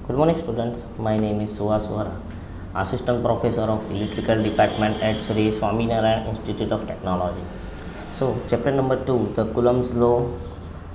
Good morning, students. My name is Suhas Vora, Assistant Professor of Electrical Department at Sri Swaminarayan Institute of Technology. So, chapter number 2, the Coulomb's law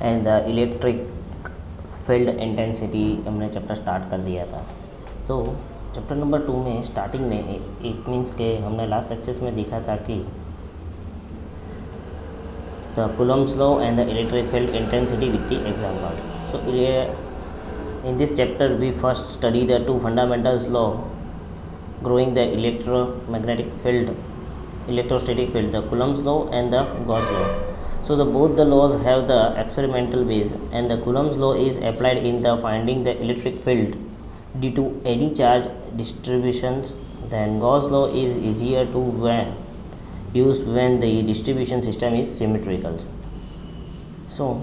and the electric field intensity हमने chapter start कर दिया था. तो chapter number 2 में starting में it means के हमने last lectures में देखा था कि the Coulomb's law and the electric field intensity with the example. So, in this chapter we first study the two fundamentals law growing the electromagnetic field, electrostatic field, the Coulomb's law and the Gauss law. So both the laws have the experimental base, and the Coulomb's law is applied in the finding the electric field due to any charge distributions. Then Gauss law is easier to use when the distribution system is symmetrical. So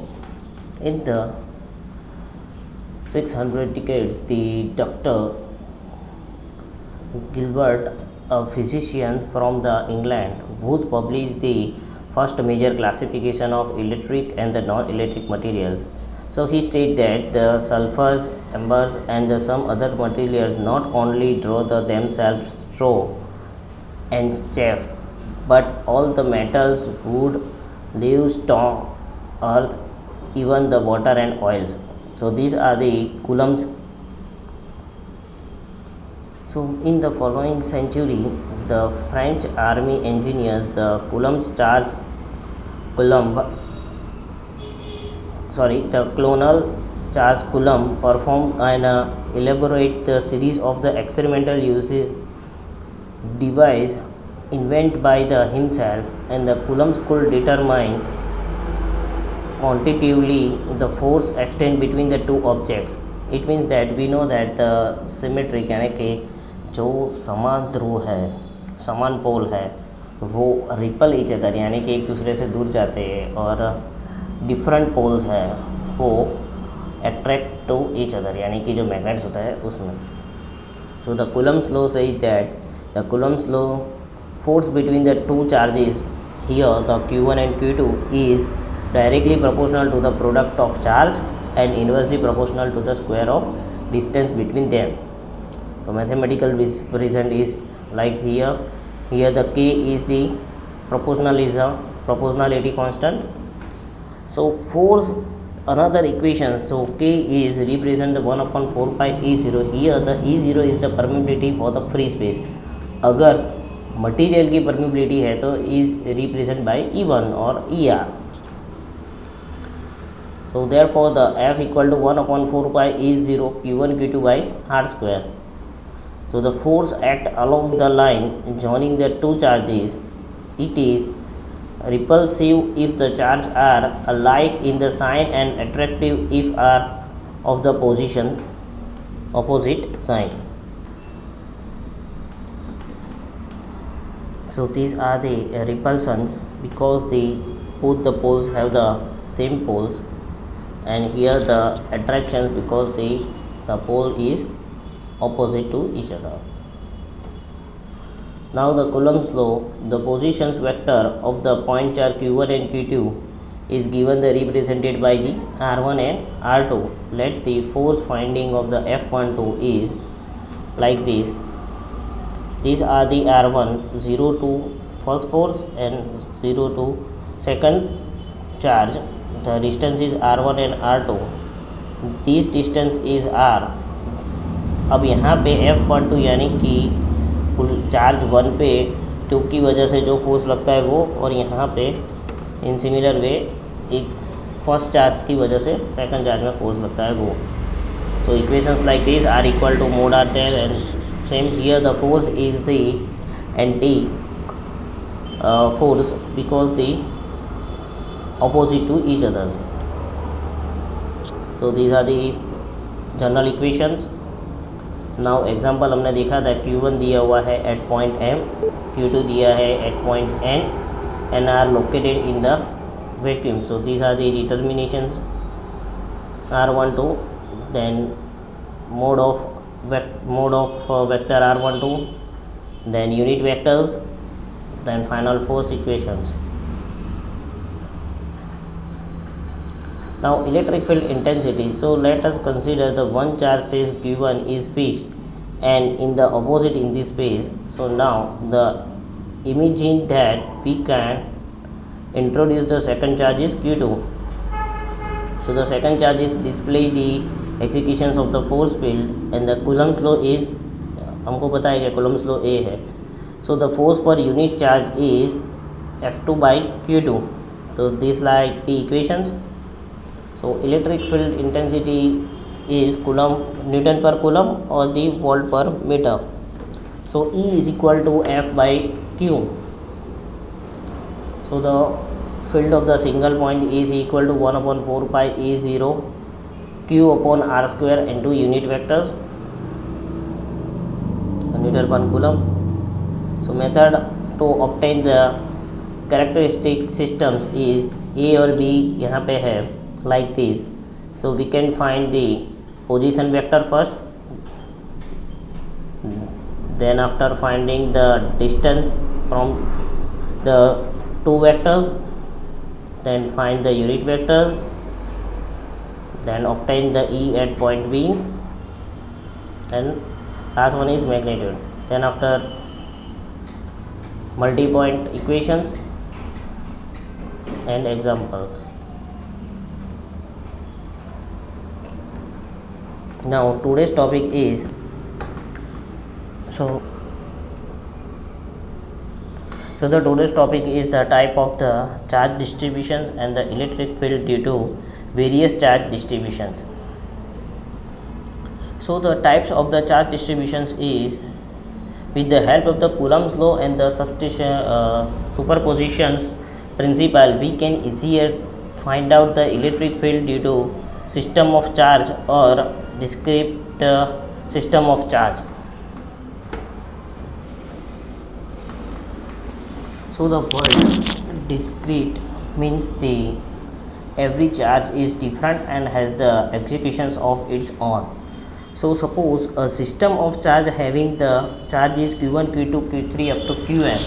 in the 600 decades, the Dr. Gilbert, a physician from the England, who published the first major classification of electric and the non-electric materials. So he stated that the sulfurs, embers, and some other materials not only draw themselves straw and chaff, but all the metals, wood, leaves, stone, earth, even the water and oils. So these are the Coulombs. So in the following century, the French army engineers the clonal charge Coulomb performed an elaborate series of the experimental device invented by himself, and the Coulombs could determine quantitatively the force extent between the two objects. It means that we know that the symmetric यानी कि जो समान ध्रुव है, समान पोल है, वो ripple each other यानी कि एक दूसरे से दूर जाते हैं, और डिफरेंट पोल्स है वो अट्रैक्ट टू ईच अदर यानी कि जो मैग्नेट्स होता है उसमें. So the Coulomb's law says that the Coulomb's law force between the two charges, here the Q1 and Q2, is directly proportional to the product of charge and inversely proportional to the square of distance between them. So mathematical representation is like here the K is the proportionality constant. So force, another equation, so K is represent 1 upon 4 pi E0. here the E0 is the permeability for the free space. अगर material की permeability है तो is represent by E1 और ER. So therefore the F equal to 1 upon 4 pi E0 Q1 Q2 by R square. So the force act along the line joining the two charges. It is repulsive if the charges are alike in the sign and attractive if are of the opposite sign. So these are the repulsions because both the poles have the same poles, and here the attractions because the pole is opposite to each other. Now the Coulomb's law, the positions vector of the point charge Q1 and Q2 is given the represented by the R1 and R2. Let the force finding of the F12 is like this. These are the R1, 0 to first force and 0 to second charge. The distance is R1 and R2. This distance is R. अब यहाँ पे F12 यानी कि charge 1 पे 2 की वजह से जो फोर्स लगता है वो, और यहाँ पे इन सिमिलर वे एक फर्स्ट चार्ज की वजह से सेकंड चार्ज में फोर्स लगता है वो. So equations like this are equal to mode r tail, and same here the force is the anti force because the opposite to each other. So these are the general equations. Now example हमने देखा था Q1 दिया हुआ है at point M, Q2 दिया है at point N, and are located in the vacuum. So these are the determinations. R12, then mode of vector R12, then unit vectors, then final force equations. Now electric field intensity, so let us consider the one charge says q1 is fixed and in the opposite in this space. So now the imagine that we can introduce the second charge is q2. So the second charge is display the executions of the force field and the Coulomb's law is, हमको पता है कि Coulomb's law A है. So the force per unit charge is F2 by Q2. So these like the equations. So electric field intensity is Coulomb, Newton per Coulomb or the volt per meter. So E is equal to F by Q. So the field of the single point is equal to 1 upon 4 pi A0 Q upon R square into unit vectors, Newton per Coulomb. So method to obtain the characteristic systems is A और B यहाँ पे है like this. So we can find the position vector first, then after finding the distance from the two vectors, then find the unit vectors, then obtain the E at point B, and last one is magnitude. Then after multi-point equations and examples. Now today's topic is so the today's topic is the type of the charge distributions and the electric field due to various charge distributions. So the types of the charge distributions is, with the help of the Coulomb's law and the superpositions principle, we can easier find out the electric field due to system of charge or discrete system of charge. So the word discrete means the every charge is different and has the executions of its own. So suppose a system of charge having the charges q1, q2, q3 up to qn,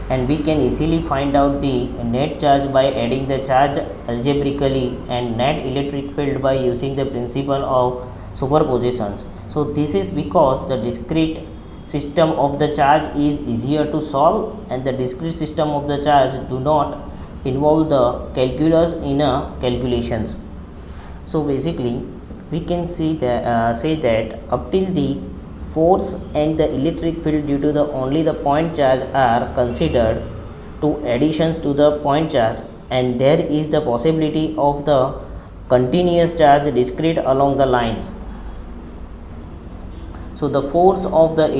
and we can easily find out the net charge by adding the charge algebraically and net electric field by using the principle of superpositions. So this is because the discrete system of the charge is easier to solve and the discrete system of the charge do not involve the calculus in a calculations. So basically we can see that say that up till the force and the electric field due to the only the point charge are considered to additions to the point charge, and there is the possibility of the continuous charge discrete along the lines. So the force and the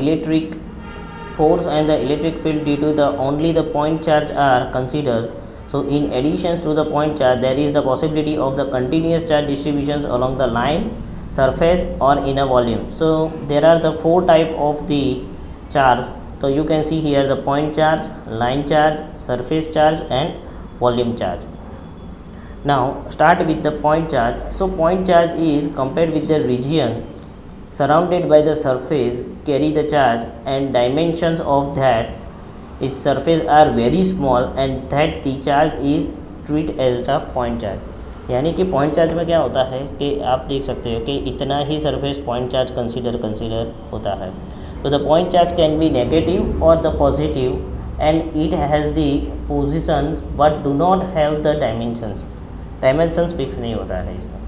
electric field due to the only the point charge are considered. So in additions to the point charge, there is the possibility of the continuous charge distributions along the line, surface or in a volume. So there are the four types of the charge. So you can see here the point charge, line charge, surface charge and volume charge. Now start with the point charge. So point charge is compared with the region surrounded by the surface carry the charge, and dimensions of that its surface are very small, and that the charge is treated as the point charge. यानी कि point charge में क्या होता है कि आप देख सकते हो कि इतना ही सरफेस पॉइंट चार्ज कंसीडर होता है. तो the point charge can be negative और the positive and it has the positions but do not have the dimensions fix नहीं होता है इसमें.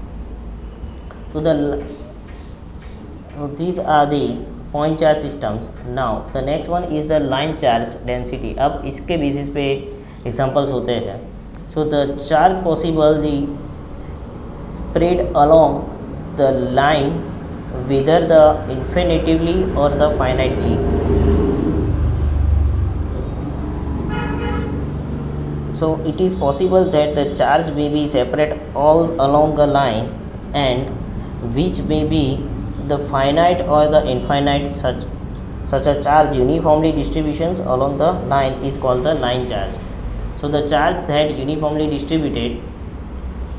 So these are the point charge systems. Now the next one is the line charge density. अब इसके basis पे examples होते हैं. So the charge possible the spread along the line whether the infinitively or the finitely. So it is possible that the charge may be separate all along a line, and which may be the finite or the infinite. Such a charge uniformly distributions along the line is called the line charge. So the charge that uniformly distributed,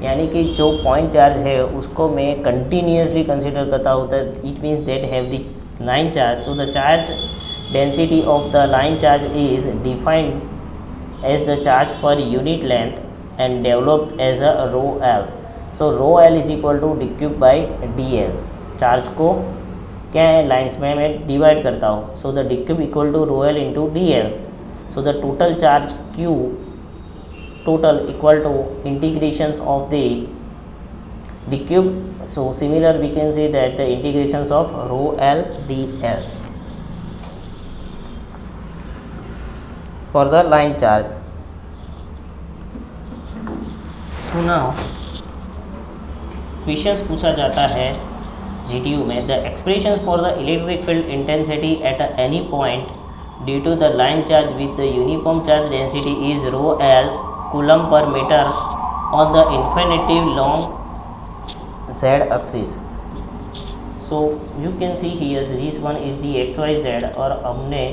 यानी कि जो point charge है उसको मैं continuously consider करता हूँ, it means that have the line charge. So the charge density of the line charge is defined as the charge per unit length and developed as a rho L. So rho L is equal to d Q by d L. Charge को क्या है lines में मैं divide करता हूँ, so the d cube equal to rho L into d L. So the total charge Q total equal to integrations of the d cube. So similar we can say that the integrations of rho l dl for the line charge. So now questions पूछा जाता है GTU में, the expressions for the electric field intensity at any point due to the line charge with the uniform charge density is rho l coulomb per meter on the infinitive long z axis. So you can see here this one is the xyz और हमने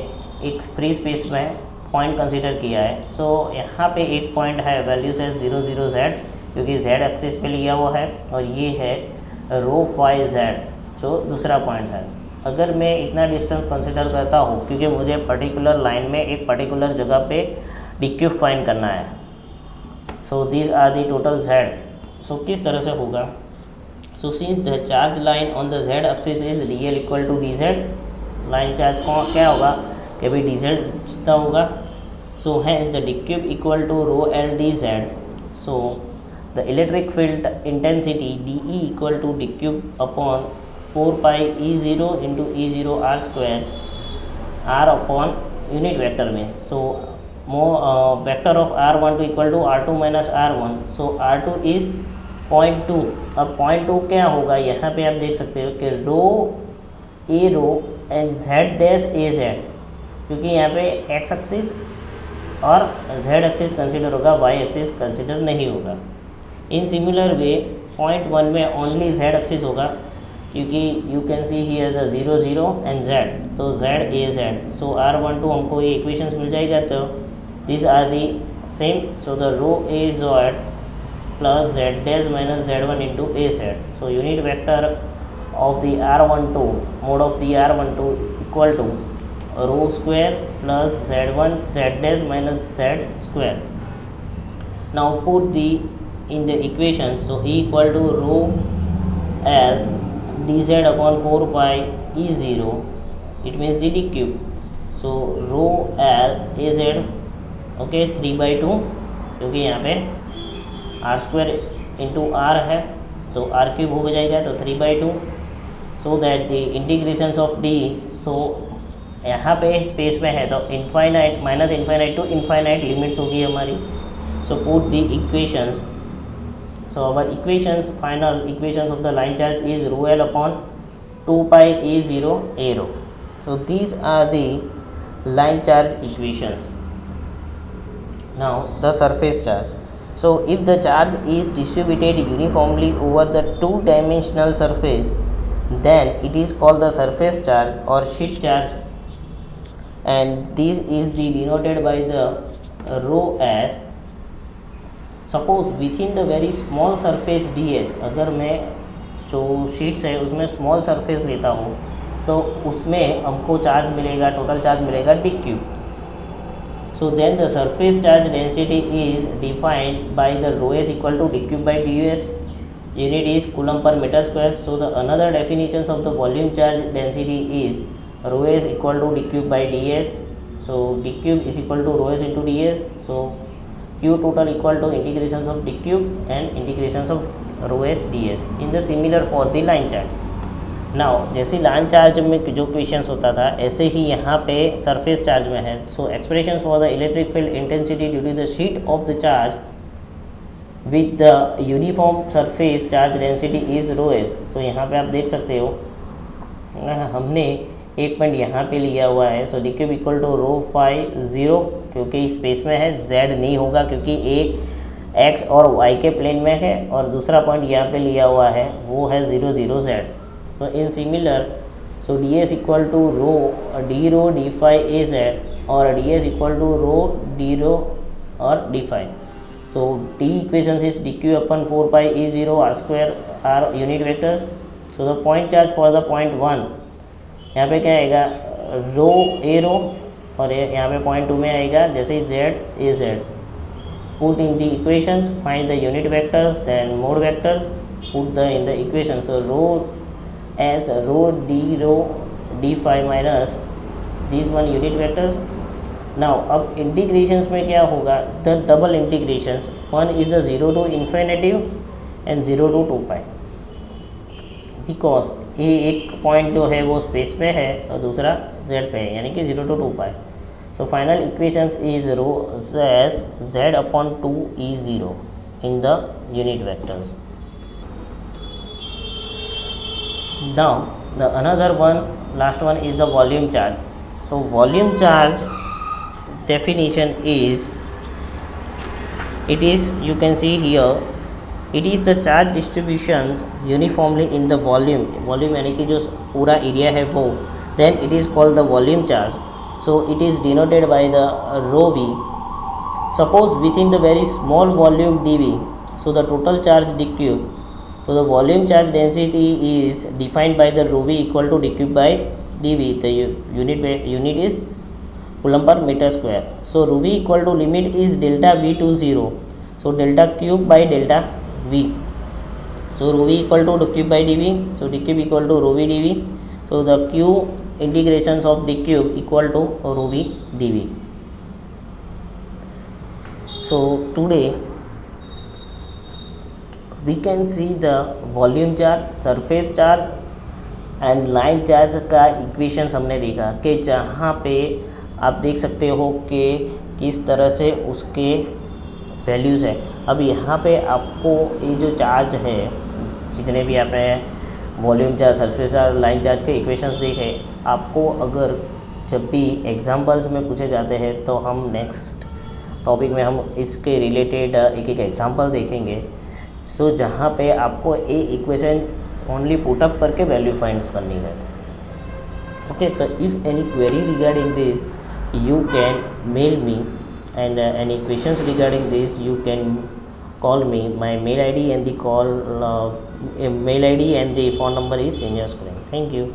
एक free space में point consider किया है. सो यहाँ पे एक point है वैल्यूज है 00z क्योंकि z एक्सिस पे लिया हुआ है और ये है रो फाई z जो दूसरा पॉइंट है. अगर मैं इतना डिस्टेंस कंसीडर करता हूँ क्योंकि मुझे पर्टिकुलर लाइन में एक पर्टिकुलर जगह पे डी क्यूब फाइंड करना है. So this are the total z. So किस तरह से होगा? So since the charge line on the z axis is dl equal to dz, line charge क्या होगा कि भाई dz जितना होगा. So hence the d cube equal to rho L dz. So the electric field intensity dE equal to d Q upon 4 pi E0 into E0 r square r upon unit vector में. So vector of r12 equal to r2 minus r1. So r2 is 0.2. अब 0.2 क्या होगा? यहाँ पे आप देख सकते हो कि rho a rho and z dash a z, क्योंकि यहाँ पे x एक्सिस और z एक्सिस कंसिडर होगा, y एक्सिस कंसिडर नहीं होगा. इन सिमिलर वे 0.1 में ओनली z एक्सिस होगा क्योंकि you can see here the 0 0 and z, तो z ए जेड. सो r12 हमको ये इक्वेशंस मिल जाएगा. तो these are the same. So the rho a z plus z dash minus z1 into a z. So unit vector of the r12 mode of the r12 equal to rho square plus z1 z dash minus z square. Now put the in the equation. So E equal to rho l dz upon 4 pi E0, it means the d cube. So rho l az okay 3/2 क्योंकि यहाँ पे are square into are है तो are cube हो जाएगा तो 3/2. So that the integrations of d. So यहाँ पे स्पेस में है तो infinite minus infinite to infinite limits होगी हमारी. So put the equations. So our equations final equations of the line charge is rho l upon 2 pi E0 a rho. So these are the line charge equations. Now the surface charge. So if the charge is distributed uniformly over the two-dimensional surface, then it is called the surface charge or sheet charge, and this is denoted by the rho as. Suppose within the very small surface ds, अगर मैं जो sheets है उसमें small surface लेता हूँ तो उसमें हमको चार्ज मिलेगा, टोटल चार्ज मिलेगा D cube. So then the surface charge density is defined by the rho s equal to d cube by ds. Unit is coulomb per meter square. So the another definitions of the volume charge density is rho s equal to d cube by ds. So d cube is equal to rho s into ds. So q total equal to integrations of d cube and integrations of rho s ds. In the similar for the line charge. Now जैसे line charge में जो questions होता था ऐसे ही यहाँ पे surface charge में है. So expressions for the electric field intensity due to the sheet of the charge with the uniform surface charge density is rho s. So यहाँ पे आप देख सकते हो हमने एक पॉइंट यहाँ पे लिया हुआ है. So d cube equal to rho phi 0 क्योंकि स्पेस में है, z नहीं होगा क्योंकि एक x और y के प्लेन में है और दूसरा पॉइंट यहाँ पे लिया हुआ है वो है 0 0 z. So in similar, so ds equal to rho d rho d phi az or ds equal to rho d rho or d phi. So d equations is dq upon 4 pi E0 r square r unit vectors. So the point charge for the point 1 यहाँ पे क्या आएगा रो a रो और यहाँ पे point 2 में आएगा जैसे z a z. put in the equations, find the unit vectors, then mode vectors, put the in the equation. So rho as rho d phi minus these one unit vectors. Now अब integrations में क्या होगा, the double integrations, one is the 0 to infinity and 0 to 2 pi, because ये एक point जो है वो space पे है और दूसरा z पे है, यानी कि 0 to 2 pi. So final equations is rho as z upon 2 e0 in the unit vectors. Now the another one, last one is the volume charge. So volume charge definition is, it is, you can see here, it is the charge distributions uniformly in the volume यानी कि जो पूरा area है वो, then it is called the volume charge. So it is denoted by the rho v. Suppose within the very small volume dv, so the total charge d cube, so the volume charge density is defined by the rho v equal to d cube by dv. The unit is coulomb per meter square. So rho v equal to limit is delta v to 0, so delta cube by delta v. So rho v equal to d cube by dv, so d cube equal to rho v dv. So the q integrations of d cube equal to rho v dv. So today we can see the volume charge, surface charge and line charge का equations हमने देखा कि जहाँ पे आप देख सकते हो कि किस तरह से उसके वैल्यूज़ है. अब यहाँ पे आपको ये जो चार्ज है, जितने भी आपने volume charge, surface charge, line charge के इक्वेशंस देखे, आपको अगर जब भी एग्जांपल्स में पूछे जाते हैं तो हम नेक्स्ट टॉपिक में हम इसके रिलेटेड एक एक एग्जांपल देखेंगे. सो जहाँ पे आपको ये इक्वेशन ओनली पुटअप करके वैल्यू फाइंड करनी है. ओके, तो if any query regarding this you can mail me, and any questions regarding this you can call me. My mail id and the mail id and the phone number is in your screen. Thank you.